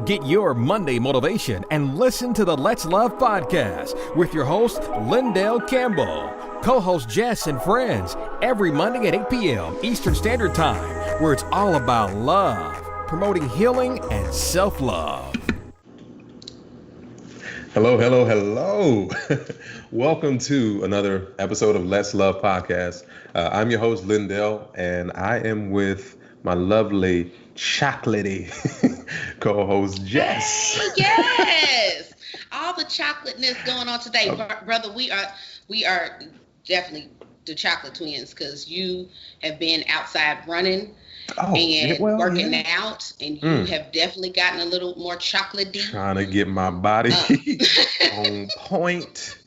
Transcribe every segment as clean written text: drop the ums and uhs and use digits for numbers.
Get your Monday motivation and listen to the Let's Love podcast with your host, Lyndell Campbell. Co-host Jess and friends every Monday at 8 p.m. Eastern Standard Time, where it's all about love, promoting healing and self-love. Hello, hello, hello. Welcome to another episode of Let's Love podcast. I'm your host, Lyndell, and I am with my lovely chocolatey co-host Jess. Hey, yes, all the chocolateness going on today, brother. We are definitely the chocolate twins because you have been outside running and working out, and you have definitely gotten a little more chocolatey. Trying to get my body on point.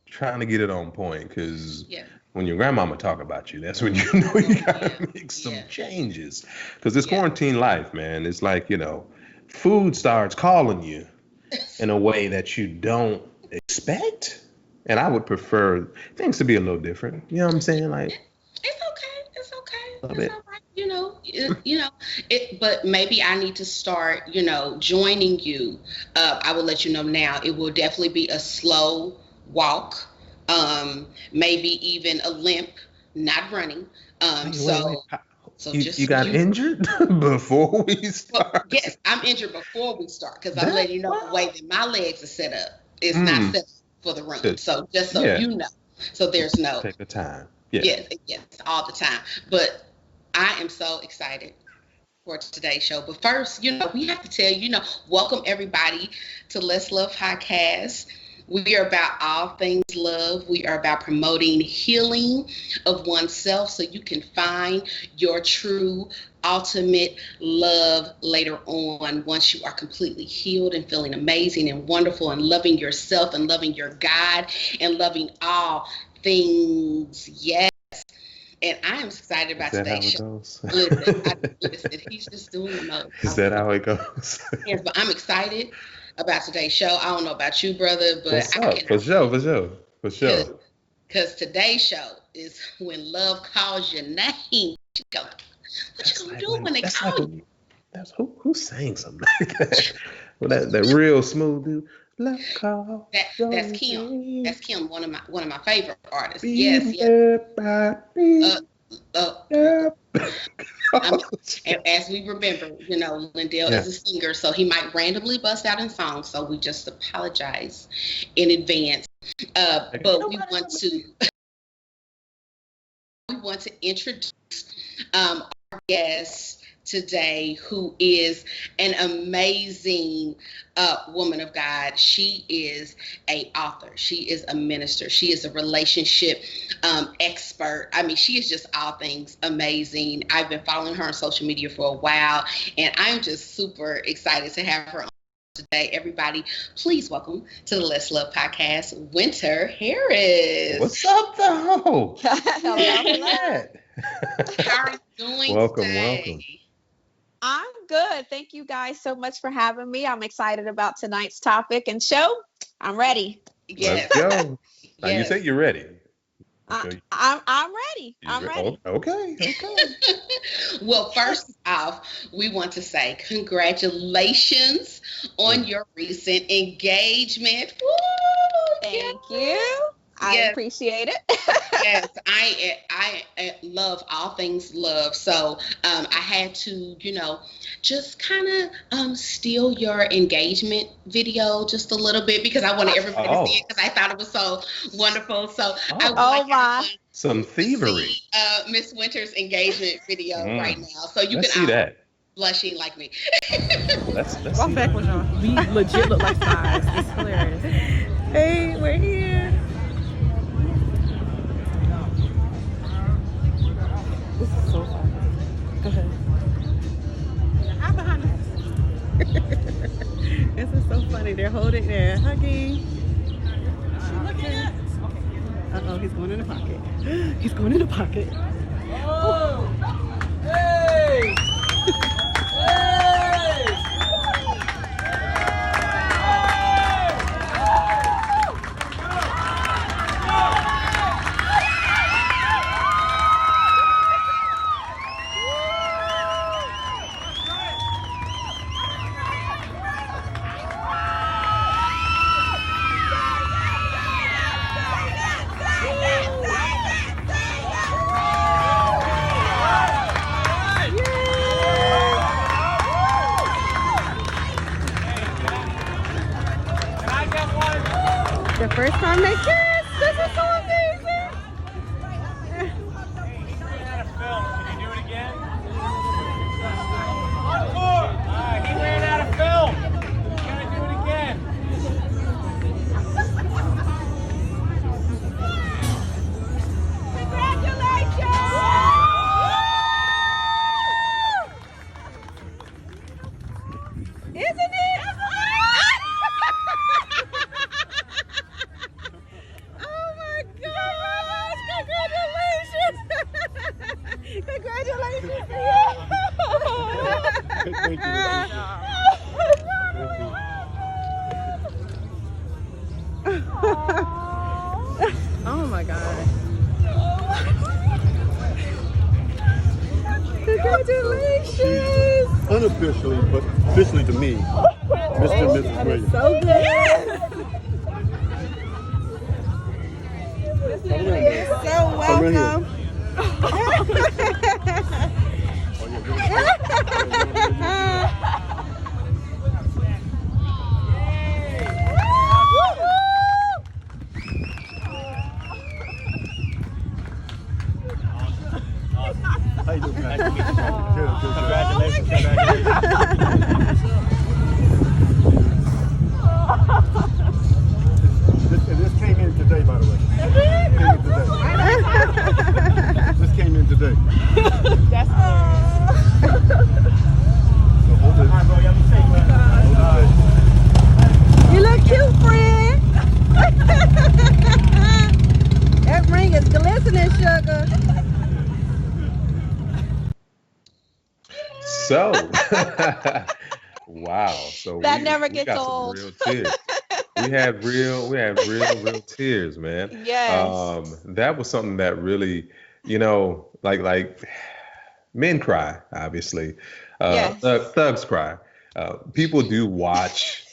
Trying to get it on point because. Yeah. When your grandmama talk about you, that's when you know you gotta make some changes. Because this quarantine life, man, it's like, food starts calling you in a way that you don't expect. And I would prefer things to be a little different. You know what I'm saying? Like, it's okay. It's all right. But maybe I need to start, joining you. I will let you know now. It will definitely be a slow walk. Maybe even a limp, not running. You got injured before we start? Well, yes, I'm injured before we start because I'm letting you know the way that my legs are set up. It's not set up for the run. So just so you know. So there's no. Take the time. Yes, all the time. But I am so excited for today's show. But first, we have to tell you, welcome everybody to Let's Love Podcast. We are about all things love. We are about promoting healing of oneself so you can find your true, ultimate love later on once you are completely healed and feeling amazing and wonderful and loving yourself and loving your God and loving all things. Yes. And I am excited about today's show. Listen, he's just doing the most. Is that how it goes? Yes, but I'm excited about today's show. I don't know about you, brother, but For sure. Because today's show is when love calls your name. What you gonna do when they call you? That's who sang something like that? Well, that real smooth dude. Love call. That's Kim. That's Kim, one of my favorite artists. Yes. As we remember, Lyndell is a singer, so he might randomly bust out in songs. So we just apologize in advance. But we want to introduce our guest today, who is an amazing woman of God. She is an author. She is a minister. She is a relationship expert. I mean, she is just all things amazing. I've been following her on social media for a while, and I'm just super excited to have her on today. Everybody, please welcome to the Let's Love podcast, Winter Harris. What's up, though? Hello. How are you doing today? Welcome. I'm good. Thank you guys so much for having me. I'm excited about tonight's topic and show. I'm ready. Yes. Let's go. Now, you say you're ready. I'm ready. I'm ready. Okay. Well, first off, we want to say congratulations on your recent engagement. Woo! Thank you. I appreciate it. Yes, I love all things love. So I had to, just kind of steal your engagement video just a little bit because I wanted everybody to see it because I thought it was so wonderful. So I would like some thievery. Miss Winter's engagement video right now. So you let's can see that. Blushing like me. Let's Walk back with y'all. We legit look like fives. It's hilarious. Hey, we're here. This is so fun. Go ahead. Hide behind us. This is so funny. They're holding, they're hugging. Uh-oh, he's going in the pocket. He's going in the pocket. Oh! Hey! Hey! Thank you. Oh my God. Congratulations. Unofficially, but officially to me, Mr. and Mrs. Williams. So good. So welcome. How you doing? Nice to meet you. Good. Congratulations. This came in today, by the way. This came in today. That's hilarious. So hold it. All right, bro. Y'all be safe, man. You look cute, friend. That ring is glistening, sugar. So, wow. So That we, never we gets got old. some real tears. We had real tears, man. Yes. That was something that really, like men cry, obviously. Yes. Thugs cry. People do watch.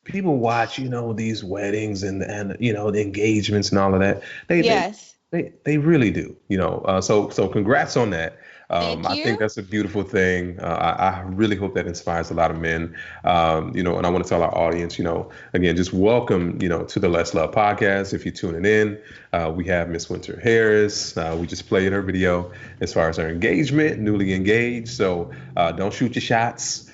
People watch, these weddings and the engagements and all of that. Yes. They really do, So congrats on that. Thank I you. think that's a beautiful thing. I really hope that inspires a lot of men. And I want to tell our audience, again, just welcome, to the Let's Love podcast. If you're tuning in, we have Miss Winter Harris. We just played her video as far as her engagement, newly engaged. So don't shoot your shots.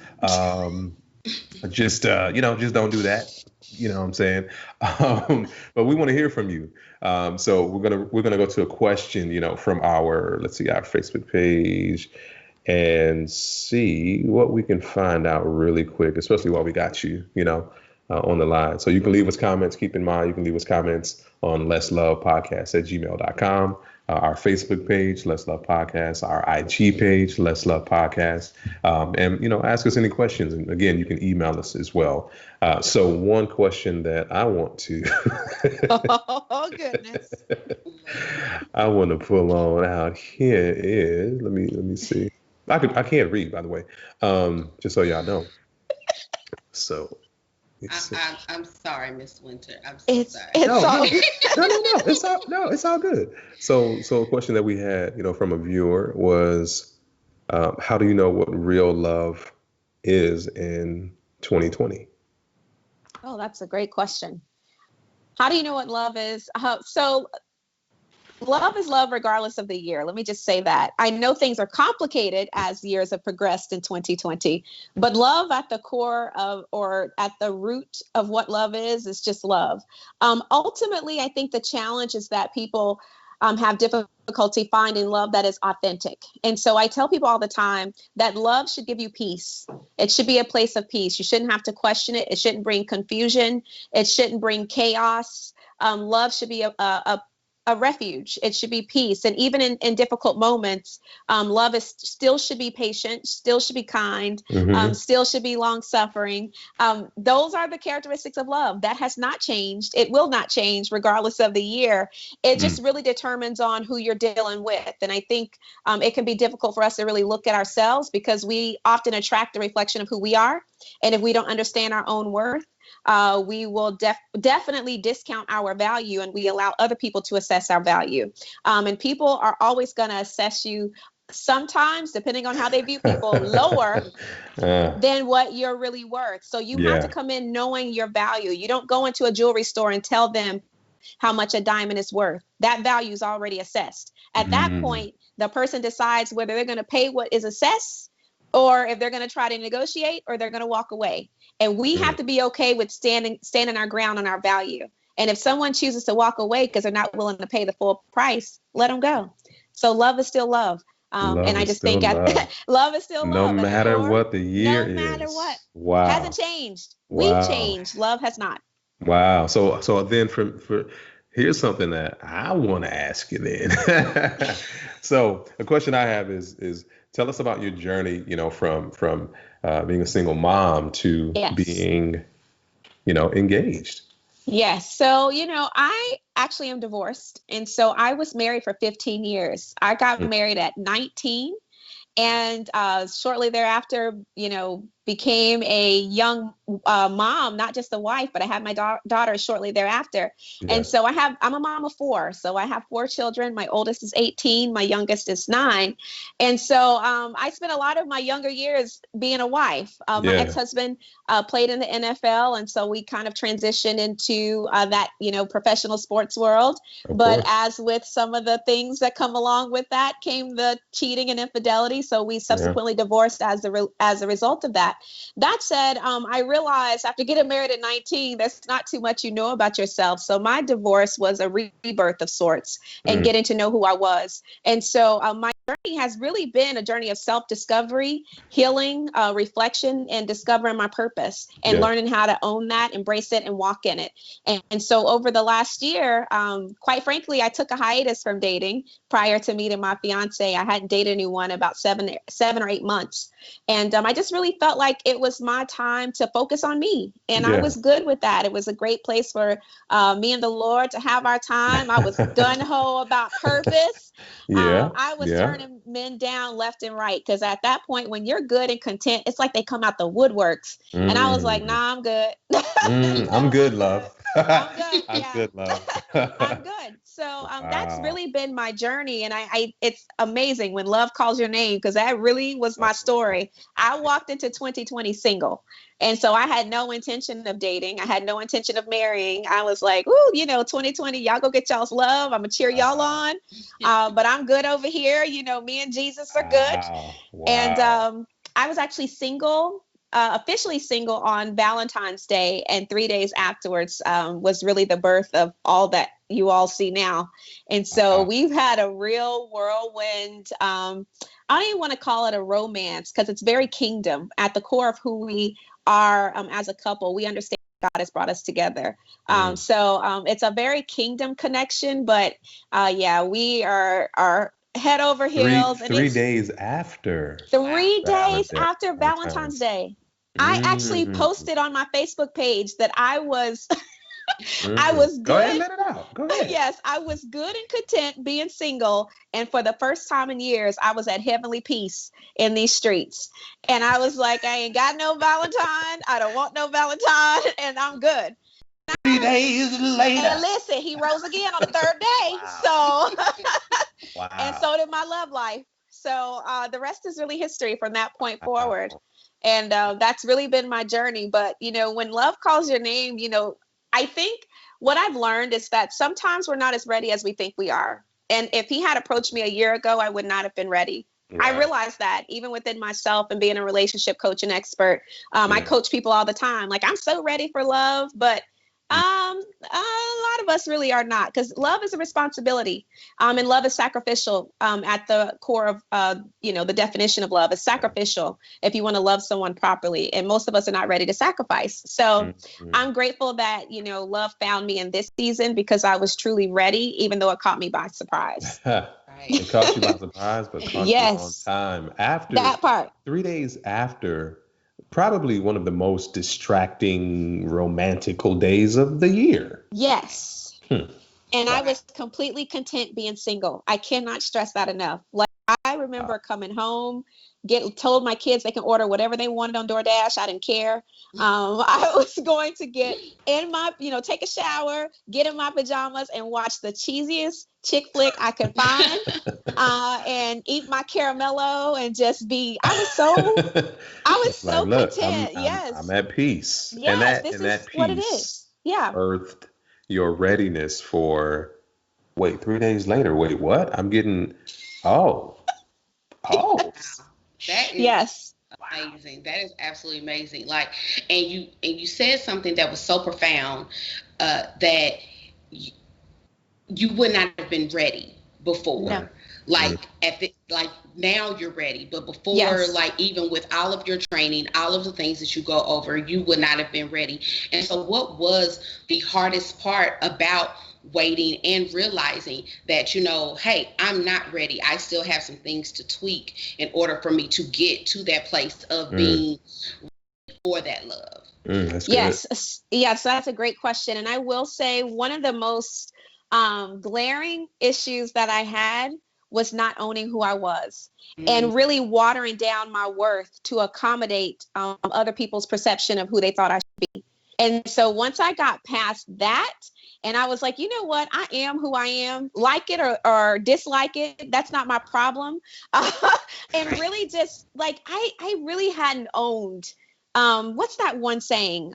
Just don't do that. You know what I'm saying? But we want to hear from you. So we're gonna go to a question, from our Facebook page and see what we can find out really quick, especially while we got you, on the line. So you can leave us comments. Keep in mind, you can leave us comments on Let's Love Podcast at gmail.com. Our Facebook page, Let's Love Podcast, our IG page, Let's Love Podcast, and ask us any questions. And again, you can email us as well. So one question that I want to, Oh goodness. I want to pull on out here is let me see. I can't read, by the way, just so y'all know. So. I'm sorry, Miss Winter. I'm so It's sorry. No, it's all good. So a question that we had, from a viewer was, how do you know what real love is in 2020? Oh, that's a great question. How do you know what love is? So love is love regardless of the year. Let me just say that. I know things are complicated as years have progressed in 2020, but love at the core of, or at the root of what love is just love. Ultimately, I think the challenge is that people have difficulty finding love that is authentic. And so I tell people all the time that love should give you peace. It should be a place of peace. You shouldn't have to question it. It shouldn't bring confusion. It shouldn't bring chaos. Love should be a refuge. It should be peace. And even in difficult moments, love still should be patient, still should be kind, still should be long suffering. Those are the characteristics of love. That has not changed. It will not change regardless of the year. It just really determines on who you're dealing with. And I think it can be difficult for us to really look at ourselves because we often attract a reflection of who we are. And if we don't understand our own worth, we will definitely discount our value, and we allow other people to assess our value. And people are always going to assess you sometimes, depending on how they view people, lower than what you're really worth. So you have to come in knowing your value. You don't go into a jewelry store and tell them how much a diamond is worth. That value is already assessed. At that point, the person decides whether they're going to pay what is assessed, or if they're going to try to negotiate, or they're going to walk away. And we have to be okay with standing our ground on our value. And if someone chooses to walk away because they're not willing to pay the full price, let them go. So love is still love. And I just think love is still love. No matter what the year is. No matter what. Wow. Hasn't changed. Wow. We've changed. Love has not. Wow. So then for here's something that I want to ask you then. So the question I have is Tell us about your journey, from being a single mom to being, engaged. Yes. So, I actually am divorced. And so I was married for 15 years. I got married at 19. And shortly thereafter, became a young mom, not just a wife, but I had my daughter shortly thereafter. Yeah. And so I'm a mom of 4. So I have 4 children. My oldest is 18. My youngest is 9. And so I spent a lot of my younger years being a wife. My ex-husband played in the NFL. And so we kind of transitioned into that, professional sports world. But as with some of the things that come along with that came the cheating and infidelity. So we subsequently divorced as a result of that. That said, I realized after getting married at 19, there's not too much you know about yourself. So my divorce was a rebirth of sorts and getting to know who I was. And so my journey has really been a journey of self-discovery, healing, reflection, and discovering my purpose and learning how to own that, embrace it, and walk in it. And so over the last year, quite frankly, I took a hiatus from dating prior to meeting my fiance. I hadn't dated anyone about 7 or 8 months. And I just really felt like it was my time to focus on me. And I was good with that. It was a great place for me and the Lord to have our time. I was gung-ho about purpose. I was turning men down left and right because at that point, when you're good and content, it's like they come out the woodworks. And I was like, nah, I'm good. I'm good, love. I'm good. I'm good, love. I'm good. So that's really been my journey. And I it's amazing when love calls your name because that really was my story. I walked into 2020 single. And so I had no intention of dating. I had no intention of marrying. I was like, ooh, 2020, y'all go get y'all's love. I'm going to cheer y'all on. But I'm good over here. Me and Jesus are good. Wow. And I was actually single. Officially single on Valentine's Day, and 3 days afterwards was really the birth of all that you all see now. And so we've had a real whirlwind. I don't even want to call it a romance because it's very kingdom at the core of who we are as a couple. We understand God has brought us together. So it's a very kingdom connection, but we are head over heels. 3 days after. 3 days after Valentine's Day. I actually posted on my Facebook page that I was I was good. Go ahead and let it out. Go ahead. Yes, I was good and content being single. And for the first time in years, I was at heavenly peace in these streets. And I was like, I ain't got no Valentine. I don't want no Valentine. And I'm good. 3 days later. And listen, he rose again on the third day. Wow. So, and so did my love life. So the rest is really history from that point forward. And that's really been my journey. But, when love calls your name, I think what I've learned is that sometimes we're not as ready as we think we are. And if he had approached me a year ago, I would not have been ready. Right. I realized that even within myself and being a relationship coach and expert, I coach people all the time. Like, I'm so ready for love, but a lot of us really are not, because love is a responsibility, and love is sacrificial. At the core of the definition of love is sacrificial. If you want to love someone properly, and most of us are not ready to sacrifice. So I'm grateful that love found me in this season because I was truly ready, even though it caught me by surprise. It caught you by surprise, but caught you on time. After that part, 3 days after. Probably one of the most distracting, romantical days of the year. Yes. And I was completely content being single. I cannot stress that enough. Like, I remember coming home, told my kids they can order whatever they wanted on DoorDash. I didn't care. I was going to get in my, take a shower, get in my pajamas and watch the cheesiest chick flick I could find, and eat my caramello and just be, I was so look, content. I'm at peace. Yes, and that peace what it is. Yeah. Birthed your readiness for, 3 days later, what? I'm getting, That is amazing. That is absolutely amazing. Like, and you said something that was so profound, that you would not have been ready before. No. Like now you're ready, but before, like, even with all of your training, all of the things that you go over, you would not have been ready. And so what was the hardest part about waiting and realizing that, hey, I'm not ready. I still have some things to tweak in order for me to get to that place of being ready for that love. That's Yes, that's a great question. And I will say one of the most glaring issues that I had was not owning who I was and really watering down my worth to accommodate other people's perception of who they thought I should be. And so once I got past that, and I was like, you know what? I am who I am. Like it or dislike it, that's not my problem. And really just like, I really hadn't owned, what's that one saying?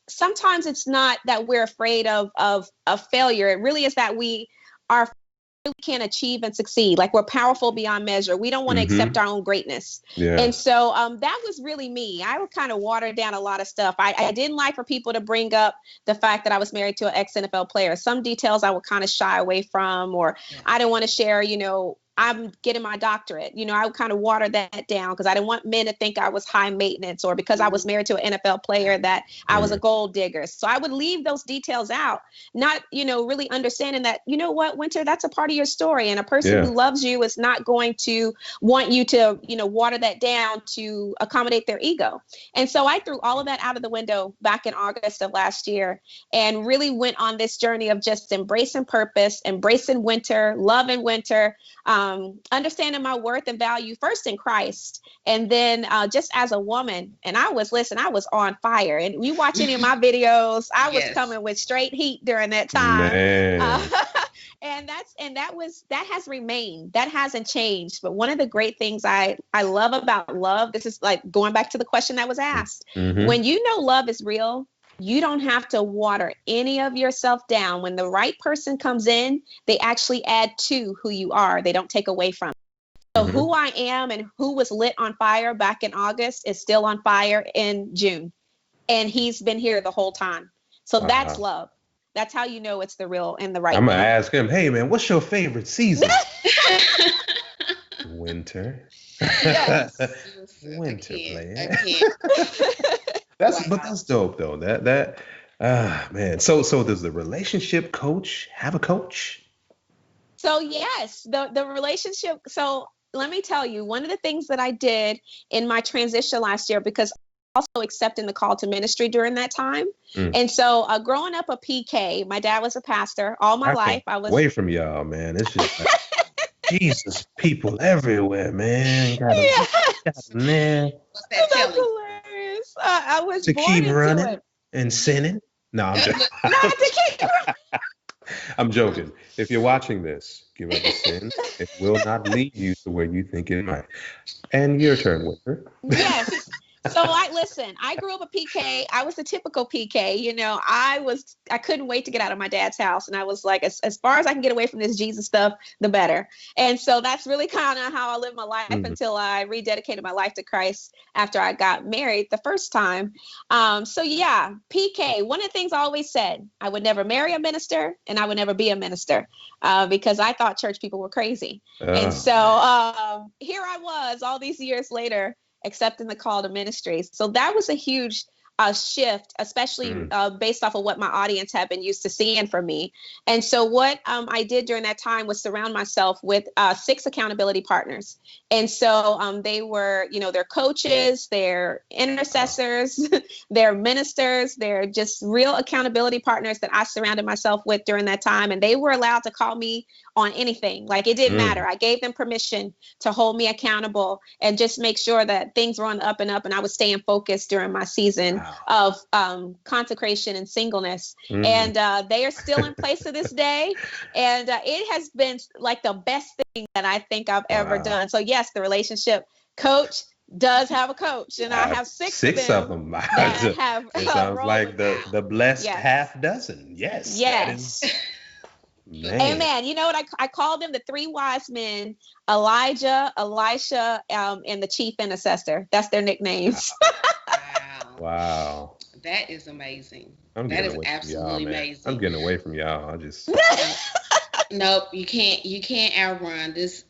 Sometimes it's not that we're afraid of failure. It really is that we can't achieve and succeed. Like we're powerful beyond measure. We don't want to accept our own greatness. Yeah. And so that was really me. I would kind of water down a lot of stuff. I didn't like for people to bring up the fact that I was married to an ex-NFL player. Some details I would kind of shy away from, or I didn't want to share, I'm getting my doctorate. I would kind of water that down because I didn't want men to think I was high maintenance, or because I was married to an NFL player that I was a gold digger. So I would leave those details out, not, really understanding that, what, Winter, that's a part of your story. And a person who loves you is not going to want you to, water that down to accommodate their ego. And so I threw all of that out of the window back in August of last year and really went on this journey of just embracing purpose, embracing winter, loving winter, understanding my worth and value first in Christ, and then just as a woman. And I was on fire. And you watch any of my videos, I was coming with straight heat during that time. And that has remained. That hasn't changed. But one of the great things I love about love, this is like going back to the question that was asked. When love is real, you don't have to water any of yourself down. When the right person comes in, they actually add to who you are. They don't take away from it. So who I am and who was lit on fire back in August is still on fire in June. And he's been here the whole time. So that's love. That's how you know it's the real and the right. I'm going to ask him, hey, man, what's your favorite season? Winter. Yes. Winter, I player. can't. But that's dope though. Man. So does the relationship coach have a coach? So yes, the relationship. So let me tell you, one of the things that I did in my transition last year, because also accepting the call to ministry during that time. And so growing up a PK, my dad was a pastor all my life. I was away from y'all, man. It's just like, Jesus, people everywhere, man. Man. What's that That's telling? hilarious. I was To born keep into running it. and sinning. No, I'm joking. Not to keep I'm joking. If you're watching this, give up the sin. It will not lead you to where you think it might. And your turn, Winter. Yes. So I grew up a PK. I was the typical PK. I couldn't wait to get out of my dad's house. And I was like, as far as I can get away from this Jesus stuff, the better. And so that's really kind of how I lived my life until I rededicated my life to Christ after I got married the first time. PK, one of the things I always said, I would never marry a minister and I would never be a minister because I thought church people were crazy. And so here I was all these years later, accepting the call to ministry. So that was a huge shift, especially based off of what my audience had been used to seeing from me. And so what I did during that time was surround myself with 6 accountability partners. And so they were, they're coaches, they're intercessors, they're ministers, they're just real accountability partners that I surrounded myself with during that time. And they were allowed to call me on anything. Like it didn't matter. I gave them permission to hold me accountable and just make sure that things were on the up and up and I was staying focused during my season of consecration and singleness. And they are still in place to this day. And it has been like the best thing that I think I've ever done. So yes, the relationship coach does have a coach, and I have six of them. That have it sounds like the blessed half dozen. Yes. Man. Amen. You know what I call them? The 3 wise men: Elijah, Elisha, and the chief intercessor. That's their nicknames. Wow. That is amazing. That is absolutely amazing. I'm getting away from y'all. I just Nope, you can't outrun this.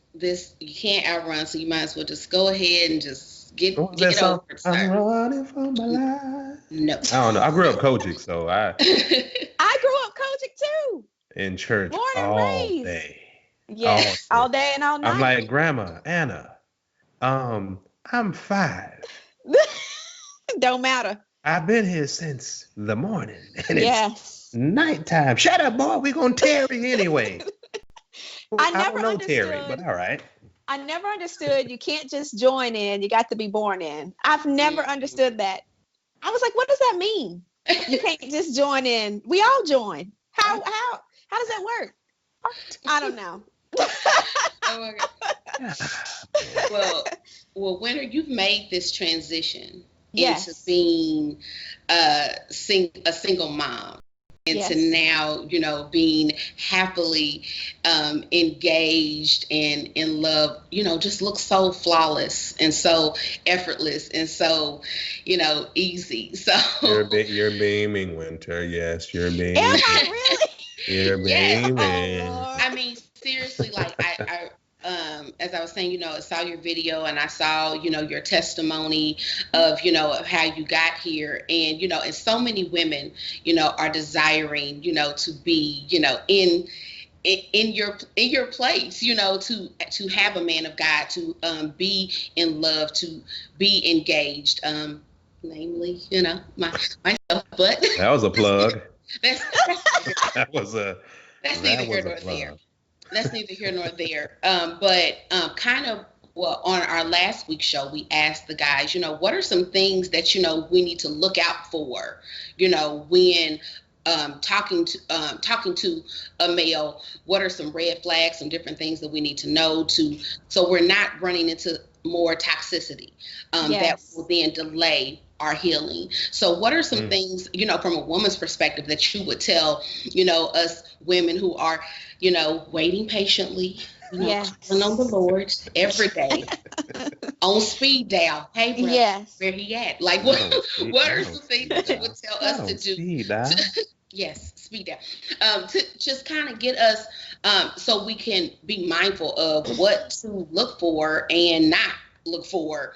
You can't outrun, so you might as well just go ahead and just get it over. I'm running for my life. No. I don't know. I grew up coaching, so I grew up coaching too. in church Born and all raised. day. Yes, all day and all night. I'm like, Grandma Anna, I'm 5. Don't matter. I've been here since the morning, and Yes. it's nighttime. Shut up, boy. We're gonna Terry anyway. I I never don't know understood. Terry, but all right. I never understood you can't just join in, you got to be born in. I've never understood that. I was like, what does that mean? You can't just join in. We all join. How does that work? I don't know. Oh my God. Well, Winter, you've made this transition into being a single mom. And to now, being happily engaged and in love, just looks so flawless and so effortless and so, easy. So you're beaming, Winter. Yes, you're beaming. Am I really? You're beaming. Oh, I mean, seriously, like I as I was saying, I saw your video and I saw, your testimony of, of how you got here. And, and so many women, are desiring, to be, in your place, to have a man of God, to be in love, to be engaged, namely, myself. But that was a plug. that's neither here nor there. That's neither here nor there. But on our last week's show, we asked the guys, what are some things that, we need to look out for, when talking to a male. What are some red flags, some different things that we need to know so we're not running into more toxicity that will then delay our healing. So what are some things, from a woman's perspective that you would tell, us women who are, waiting patiently, calling on the Lord every day on speed dial. Hey, brother, where he at? Like, what are some things that you would tell us to do? Speed dial. To just kind of get us so we can be mindful of what to look for and not look for,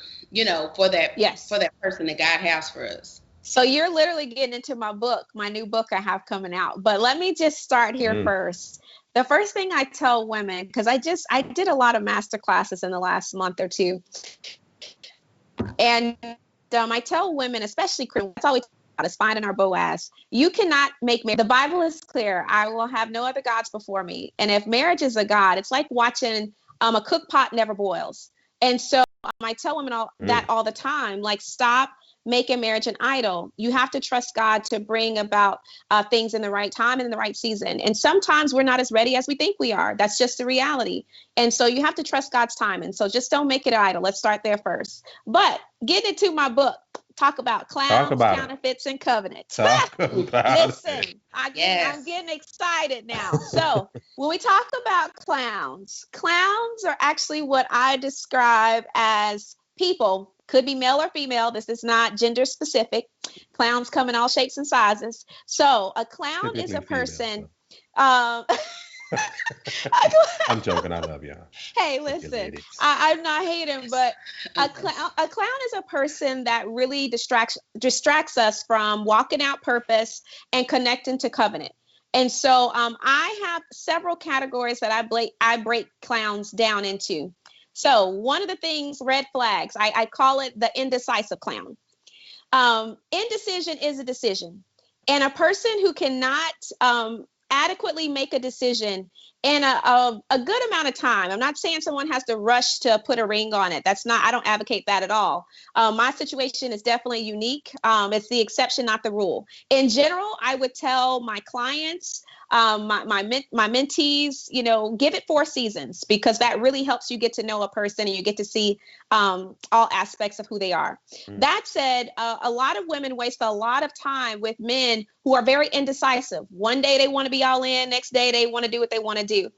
for that person that God has for us. So you're literally getting into my new book I have coming out. But let me just start here first. The first thing I tell women, because I did a lot of master classes in the last month or two. And I tell women, especially Christians, that's all we talk about is finding our Boaz. You cannot make marriage. The Bible is clear. I will have no other gods before me. And if marriage is a God, it's like watching a cook pot never boils. And so I tell women that all the time, like, stop making marriage an idol. You have to trust God to bring about things in the right time and in the right season. And sometimes we're not as ready as we think we are. That's just the reality. And so you have to trust God's time. And so just don't make it an idol. Let's start there first. But getting into my book, talk about clowns, counterfeits, and covenants. Listen, I'm getting excited now. So when we talk about clowns are actually what I describe as people. Could be male or female. This is not gender specific. Clowns come in all shapes and sizes. So a clown is a person. I'm joking. I love y'all. Hey, listen, I'm not hating, but a clown is a person that really distracts us from walking out purpose and connecting to covenant. And so I have several categories that I break clowns down into. So one of the things, red flags, I call it the indecisive clown. Indecision is a decision. And a person who cannot adequately make a decision in a good amount of time. I'm not saying someone has to rush to put a ring on it. I don't advocate that at all. My situation is definitely unique. It's the exception, not the rule. In general, I would tell my clients, my mentees, give it 4 seasons, because that really helps you get to know a person and you get to see all aspects of who they are. That said, a lot of women waste a lot of time with men who are very indecisive. One day they want to be all in, next day they want to do what they want to do.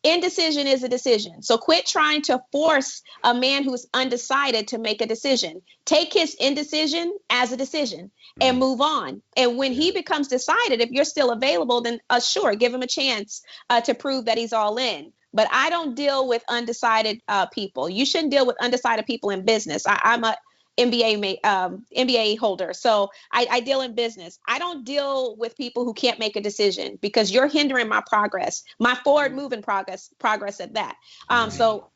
Indecision is a decision. So quit trying to force a man who's undecided to make a decision. Take his indecision as a decision and move on. And when he becomes decided, if you're still available, then sure, give him a chance to prove that he's all in. But I don't deal with undecided people. You shouldn't deal with undecided people in business. I'm MBA holder. So I deal in business. I don't deal with people who can't make a decision because you're hindering my progress, my forward moving progress at that. So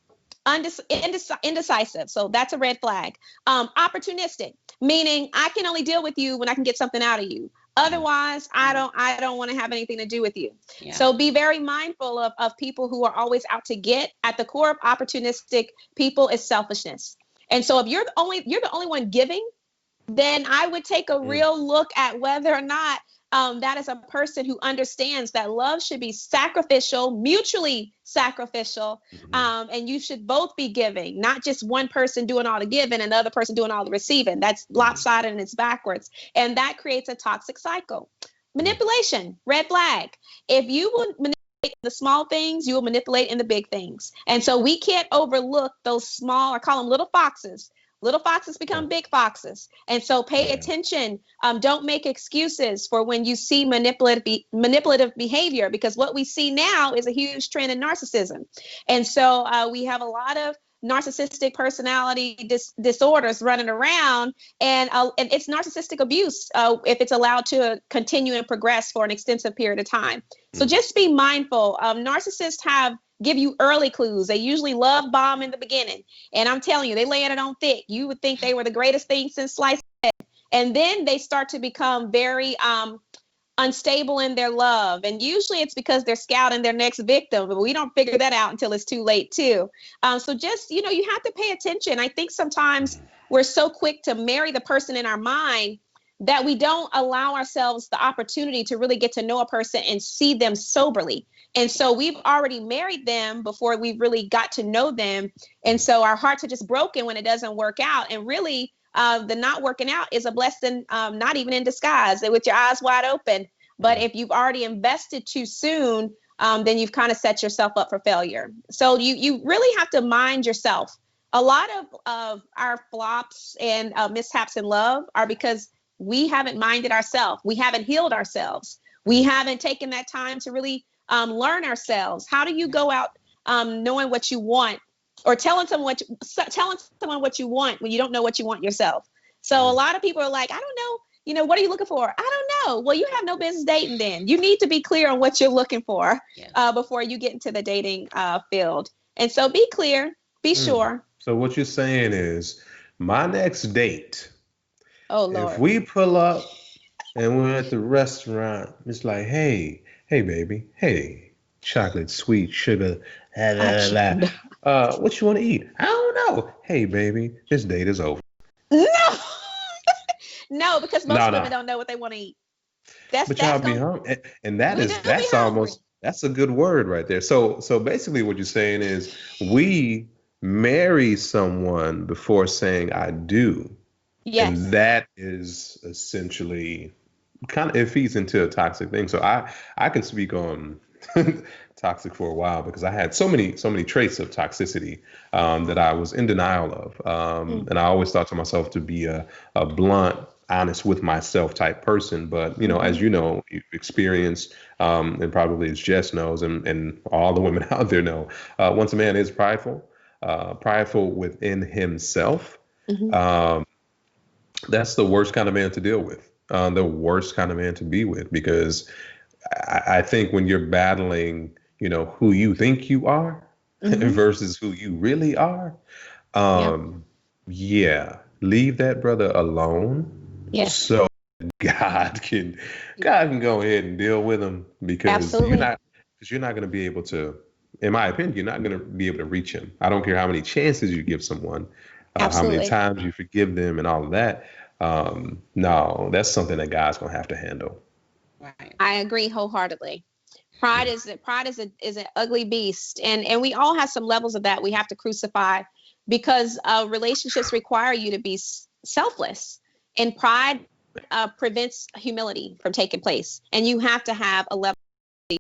indecisive. So that's a red flag. Opportunistic, meaning I can only deal with you when I can get something out of you. Otherwise, I don't want to have anything to do with you. Yeah. So be very mindful of people who are always out to get. At the core of opportunistic people is selfishness. And so if you're the only one giving, then I would take a real look at whether or not that is a person who understands that love should be sacrificial, mutually sacrificial, and you should both be giving, not just one person doing all the giving and the other person doing all the receiving. That's lopsided and it's backwards. And that creates a toxic cycle. Manipulation, red flag. If you will manipulate the small things, you will manipulate in the big things. And so we can't overlook those small, I call them little foxes. Little foxes become big foxes. And so pay attention. Don't make excuses for when you see manipulative behavior, because what we see now is a huge trend in narcissism. And so we have a lot of narcissistic personality disorders running around, and it's narcissistic abuse if it's allowed to continue and progress for an extensive period of time. So just be mindful. Narcissists give you early clues. They usually love bomb in the beginning, and I'm telling you, they laying it on thick. You would think they were the greatest thing since sliced bread, and then they start to become very unstable in their love. And usually it's because they're scouting their next victim, but we don't figure that out until it's too late too. So just, you have to pay attention. I think sometimes we're so quick to marry the person in our mind that we don't allow ourselves the opportunity to really get to know a person and see them soberly. And so we've already married them before we really got to know them. And so our hearts are just broken when it doesn't work out. And really, the not working out is a blessing, not even in disguise, with your eyes wide open. But if you've already invested too soon, then you've kind of set yourself up for failure. So you really have to mind yourself. A lot of our flops and mishaps in love are because we haven't minded ourselves. We haven't healed ourselves. We haven't taken that time to really learn ourselves. How do you go out knowing what you want, or telling someone what you want when you don't know what you want yourself? So a lot of people are like, I don't know, what are you looking for? I don't know. Well, you have no business dating then. You need to be clear on what you're looking for before you get into the dating field. And so be clear, be sure. So what you're saying is, my next date, oh Lord, if we pull up and we're at the restaurant, it's like, hey baby, hey, chocolate, sweet, sugar, what you want to eat? I don't know. Hey baby, this date is over. No, because most women don't know what they want to eat. But y'all be hungry, and that's a good word right there. So basically, what you're saying is, we marry someone before saying I do. Yes. And that is essentially it feeds into a toxic thing. So I can speak on toxic for a while, because I had so many traits of toxicity that I was in denial of. And I always thought to myself to be a blunt, honest with myself type person. But, as you've experienced, and probably as Jess knows, and all the women out there know, once a man is prideful within himself, that's the worst kind of man to deal with, the worst kind of man to be with, because I think when you're battling, who you think you are versus who you really are, leave that brother alone. Yes. So God can go ahead and deal with him, because you're not going to be able to, in my opinion, you're not going to be able to reach him. I don't care how many chances you give someone, how many times you forgive them and all of that. No, that's something that God's going to have to handle. Right. I agree wholeheartedly. Pride is an ugly beast, and we all have some levels of that we have to crucify, because relationships require you to be selfless, and pride prevents humility from taking place. And you have to have a level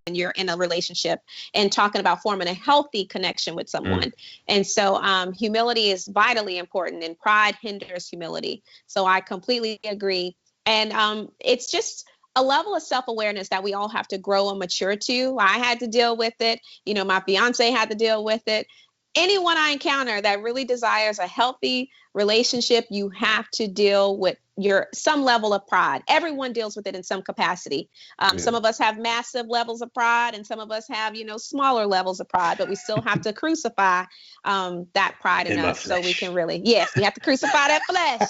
when you're in a relationship and talking about forming a healthy connection with someone. And so humility is vitally important, and pride hinders humility. So I completely agree. And it's just a level of self-awareness that we all have to grow and mature to. I had to deal with it. My fiance had to deal with it. anyone I encounter that really desires a healthy relationship, you have to deal with some level of pride. Everyone deals with it in some capacity. Some of us have massive levels of pride, and some of us have, smaller levels of pride, but we still have to crucify that pride in us so we can really, we have to crucify that flesh.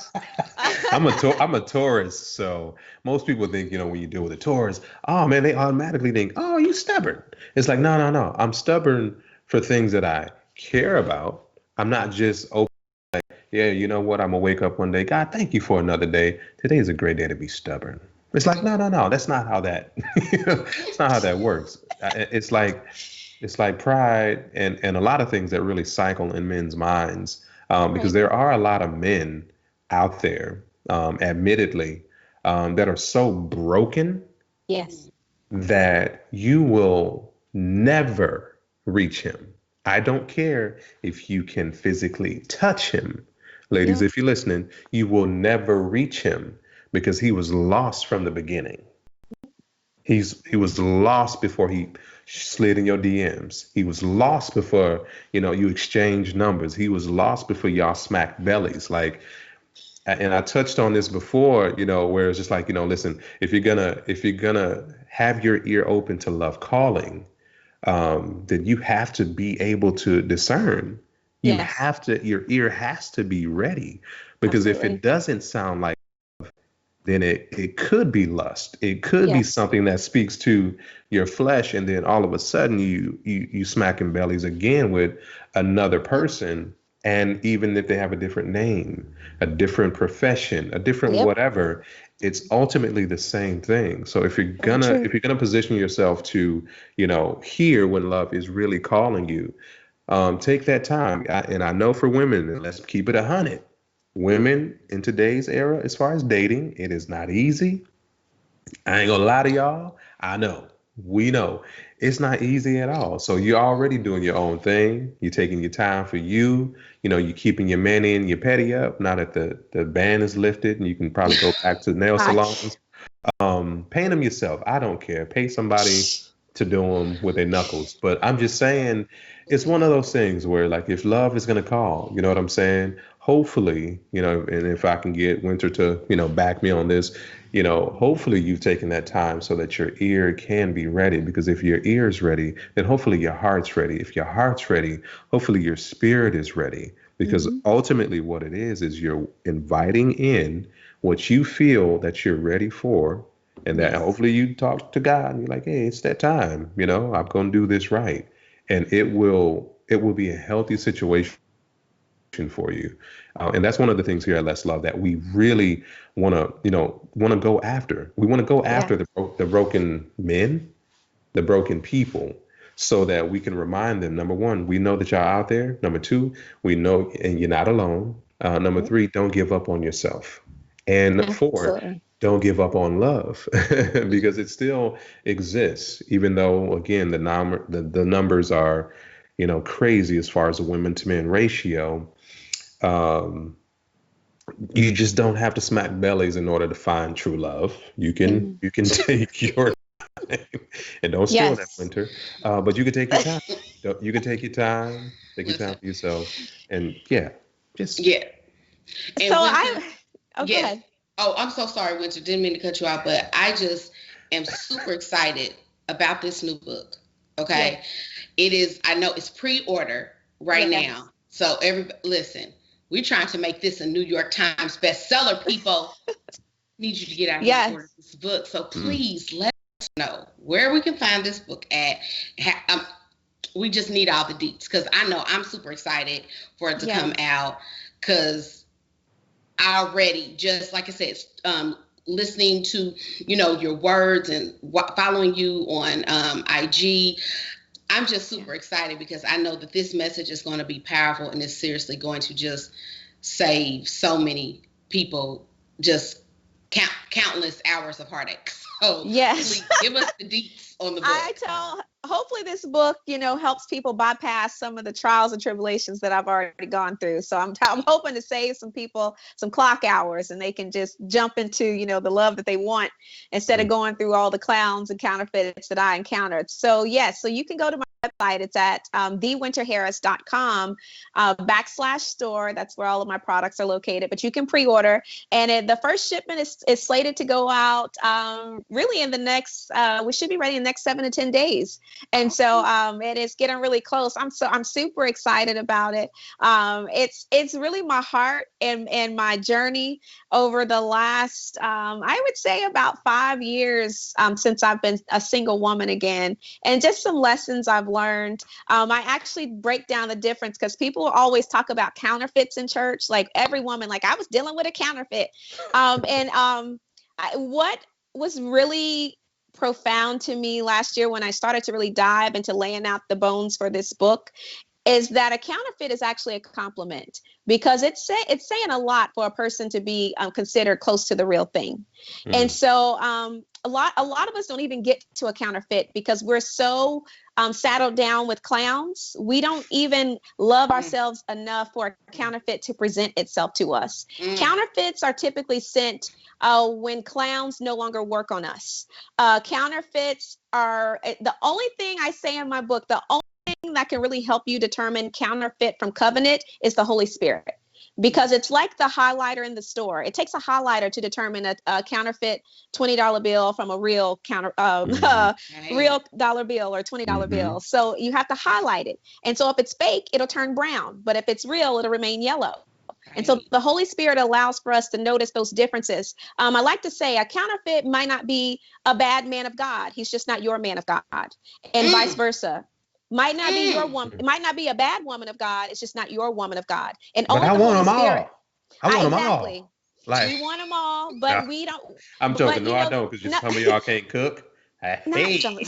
I'm a Taurus, so most people think, when you deal with a Taurus, oh man, they automatically think, oh, you stubborn. It's like, no. I'm stubborn for things that I care about. I'm not just open. Yeah, you know what? I'm gonna wake up one day. God, thank you for another day. Today is a great day to be stubborn. It's like, no. That's not how that. It's not how that works. It's like pride and a lot of things that really cycle in men's minds, because there are a lot of men out there, admittedly, that are so broken. Yes. That you will never reach him. I don't care if you can physically touch him. Ladies, if you're listening, you will never reach him because he was lost from the beginning. He was lost before he slid in your DMs. He was lost before, you exchanged numbers. He was lost before y'all smacked bellies. And I touched on this before, where it's just like, listen, if you're gonna have your ear open to love calling, then you have to be able to discern. Your ear has to be ready, because if it doesn't sound like love, then it could be lust. It could be something that speaks to your flesh, and then all of a sudden you smacking bellies again with another person. And even if they have a different name, a different profession, a different whatever, it's ultimately the same thing. So if you're gonna position yourself to, hear when love is really calling you, take that time. And I know for women, and let's keep it 100. Women in today's era, as far as dating, it is not easy. I ain't gonna lie to y'all. We know it's not easy at all. So you're already doing your own thing. You're taking your time for you. You're keeping your mani and your petty up. Now that the ban is lifted, and you can probably go back to nail salons. Paint them yourself. I don't care. Pay somebody to do them with their knuckles. But I'm just saying, it's one of those things where, like, if love is going to call, you know what I'm saying? Hopefully, and if I can get Winter to, back me on this, hopefully you've taken that time so that your ear can be ready. Because if your ear is ready, then hopefully your heart's ready. If your heart's ready, hopefully your spirit is ready. Because ultimately what it is you're inviting in what you feel that you're ready for. And that hopefully you talk to God and you're like, hey, it's that time, I'm going to do this right. And it will be a healthy situation for you. And that's one of the things here at Let's Love that we really want to go after. We want to go after the broken men, the broken people, so that we can remind them, number one, we know that y'all out there. Number two, we know, and you're not alone. Number three, don't give up on yourself. And four, don't give up on love, because it still exists, even though, again, the numbers are, crazy as far as the women to men ratio. You just don't have to smack bellies in order to find true love. You can take your time and don't steal that, Winter. But you can take your time. You can take your time. Take your time for yourself. And And so Winter, go ahead. Oh, I'm so sorry, Winter. Didn't mean to cut you off, but I just am super excited about this new book. Okay. It is, I know it's pre-order right now. So listen, we're trying to make this a New York Times bestseller, people. Need you to get out here and order this book. So please let us know where we can find this book at. We just need all the deets, because I know I'm super excited for it to come out, because I already, just like I said, listening to, your words and following you on IG, I'm just super excited, because I know that this message is going to be powerful, and it's seriously going to just save so many people just countless hours of heartache. So please give us the deets on the book? Hopefully this book, helps people bypass some of the trials and tribulations that I've already gone through. So I'm hoping to save some people some clock hours, and they can just jump into, the love that they want instead of going through all the clowns and counterfeits that I encountered. So yes, so you can go to my website. It's at thewinterharris.com /store. That's where all of my products are located, but you can pre-order. And the first shipment is slated to go out really in the next, we should be ready in the next 7 to 10 days. And so it is getting really close. I'm super excited about it. It's really my heart and my journey over the last, I would say about 5 years since I've been a single woman again, and just some lessons I've learned. I actually break down the difference because people always talk about counterfeits in church. Like every woman, like I was dealing with a counterfeit. What was really profound to me last year when I started to really dive into laying out the bones for this book is that a counterfeit is actually a compliment, because it's saying a lot for a person to be considered close to the real thing. Mm-hmm. And so a lot of us don't even get to a counterfeit because we're so saddled down with clowns. We don't even love ourselves enough for a counterfeit to present itself to us. Counterfeits are typically sent when clowns no longer work on us. Counterfeits are the only thing I say in my book, the only thing that can really help you determine counterfeit from covenant is the Holy Spirit. Because it's like the highlighter in the store. It takes a highlighter to determine a counterfeit $20 bill from a real real dollar bill or $20 bill. So you have to highlight it. And so if it's fake, it'll turn brown. But if it's real, it'll remain yellow. And so the Holy Spirit allows for us to notice those differences. I like to say a counterfeit might not be a bad man of God. He's just not your man of God, and vice versa. Might not be your woman. It might not be a bad woman of God. It's just not your woman of God. And but only I the want Holy them Spirit. all. I want them all. Like, we want them all, but we don't. I'm joking. No, I don't, because some of y'all can't cook. Hey,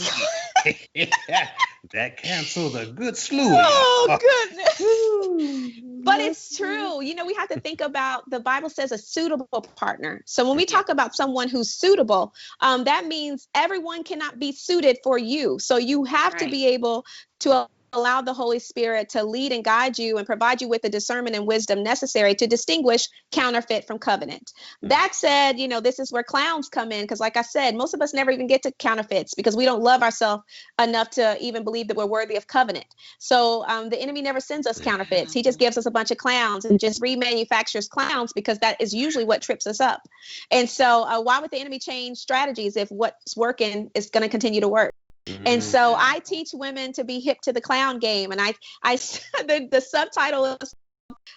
that canceled a good slew. Oh, goodness. But it's true. We have to think about, the Bible says, a suitable partner. So when we talk about someone who's suitable, that means everyone cannot be suited for you. So you have to be able to allow the Holy Spirit to lead and guide you and provide you with the discernment and wisdom necessary to distinguish counterfeit from covenant. That said, this is where clowns come in, because like I said, most of us never even get to counterfeits because we don't love ourselves enough to even believe that we're worthy of covenant. So the enemy never sends us counterfeits. He just gives us a bunch of clowns and just remanufactures clowns, because that is usually what trips us up. And so why would the enemy change strategies if what's working is going to continue to work? And so I teach women to be hip to the clown game. And the subtitle is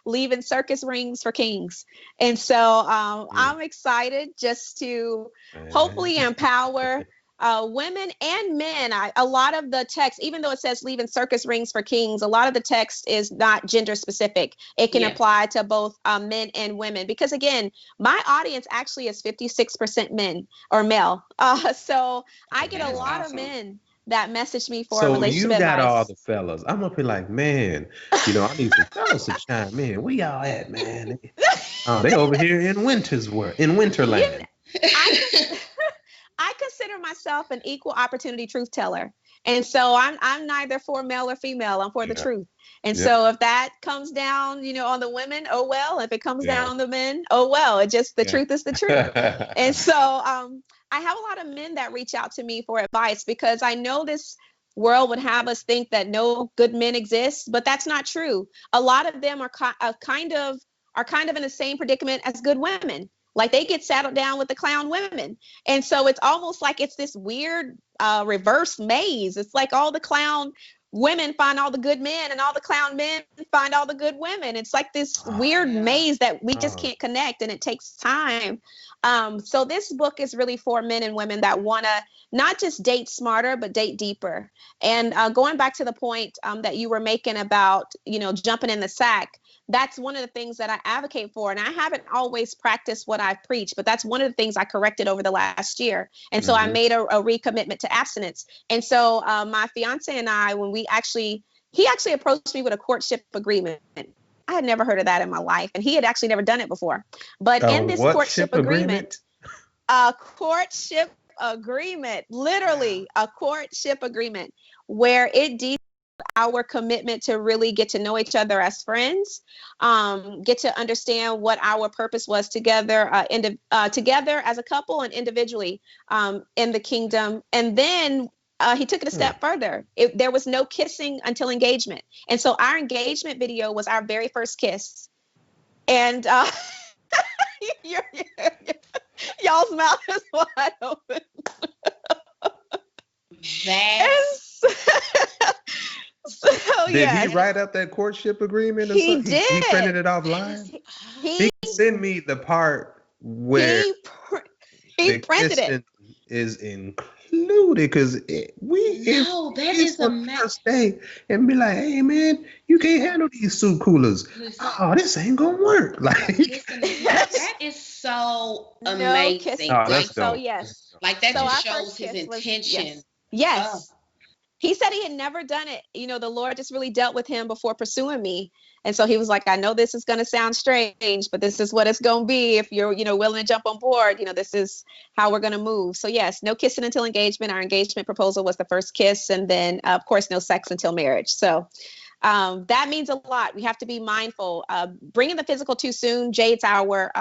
Leaving Circus Rings for Kings. And so I'm excited just to hopefully empower women and men. A lot of the text, even though it says Leaving Circus Rings for Kings, a lot of the text is not gender specific. It can apply to both men and women, because again, my audience actually is 56% men or male. So I get a lot of men that message me for relationship advice. So you got all the fellas. I'm gonna be like, man, I need some fellas to chime in. Where y'all at, man? They over here in Winterland. I consider myself an equal opportunity truth teller. And so I'm neither for male or female. I'm for the truth. And so if that comes down, on the women, oh well. If it comes down on the men, oh well. It just, the truth is the truth. And so I have a lot of men that reach out to me for advice, because I know this world would have us think that no good men exist, but that's not true. A lot of them are kind of in the same predicament as good women. Like they get saddled down with the clown women. And so it's almost like it's this weird reverse maze. It's like all the clown women find all the good men and all the clown men find all the good women. It's like this weird maze that we just can't connect, and it takes time. So this book is really for men and women that want to not just date smarter, but date deeper. And going back to the point that you were making about, jumping in the sack, that's one of the things that I advocate for. And I haven't always practiced what I've preached, but that's one of the things I corrected over the last year. And so I made a recommitment to abstinence. And so my fiance and I, he actually approached me with a courtship agreement. I had never heard of that in my life. And he had actually never done it before. But in this courtship agreement, courtship agreement, literally a courtship agreement where it details our commitment to really get to know each other as friends, get to understand what our purpose was together, together as a couple and individually in the kingdom. And then he took it a step further. There was no kissing until engagement. And so our engagement video was our very first kiss. And y'all's mouth is wide open. Did he write up that courtship agreement? Or He something? did. He printed it offline. He sent me the part where he printed it. Is included because that is the first day and be like, hey man, you can't handle these soup coolers. Oh, this ain't gonna work. Like that is so amazing. No, that's dope. So yes, like that just shows his intention. Yes. He said he had never done it. The Lord just really dealt with him before pursuing me. And so he was like, I know this is going to sound strange, but this is what it's going to be. If you're, willing to jump on board, this is how we're going to move. So yes, no kissing until engagement. Our engagement proposal was the first kiss. And then of course, no sex until marriage. So that means a lot. We have to be mindful. Bringing the physical too soon jades our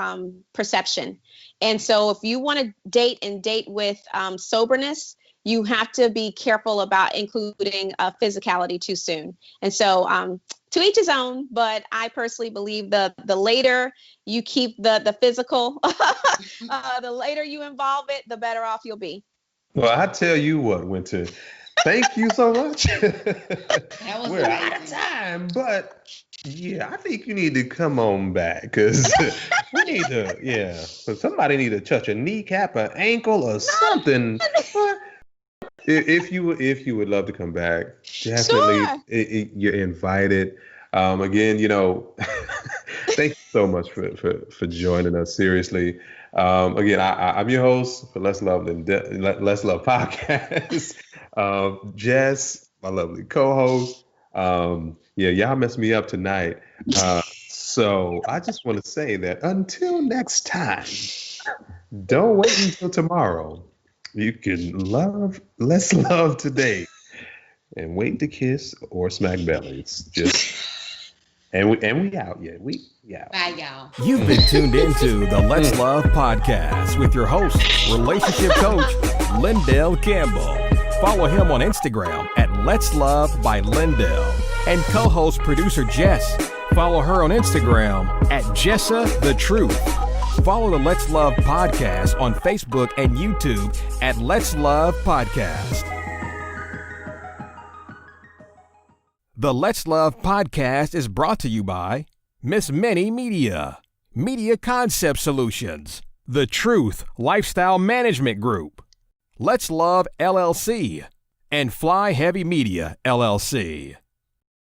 perception. And so if you want to date with soberness, you have to be careful about including physicality too soon. And so to each his own, but I personally believe the later you keep the physical, the later you involve it, the better off you'll be. Well, I tell you what, Winter, thank you so much. That was We're out of time, but yeah, I think you need to come on back because we need to, but somebody need to touch a kneecap, an ankle, or something. If you would love to come back, definitely you're invited. Again, thank you so much for joining us. Seriously, again, I'm your host for Let's Love podcast. Jess, my lovely co-host. Y'all messed me up tonight. So I just want to say that until next time, don't wait until tomorrow. You can let's love today, and wait to kiss or smack bellies. And we out. Yeah, we out. Bye, y'all. You've been tuned into the Let's Love podcast with your host, relationship coach Lyndell Campbell. Follow him on Instagram at Let's Love by Lyndell, and co-host producer Jess. Follow her on Instagram at Jessa the Truth. Follow the Let's Love podcast on Facebook and YouTube at Let's Love Podcast. The Let's Love podcast is brought to you by Miss Minnie Media, Media Concept Solutions, The Truth Lifestyle Management Group, Let's Love LLC, and Fly Heavy Media LLC.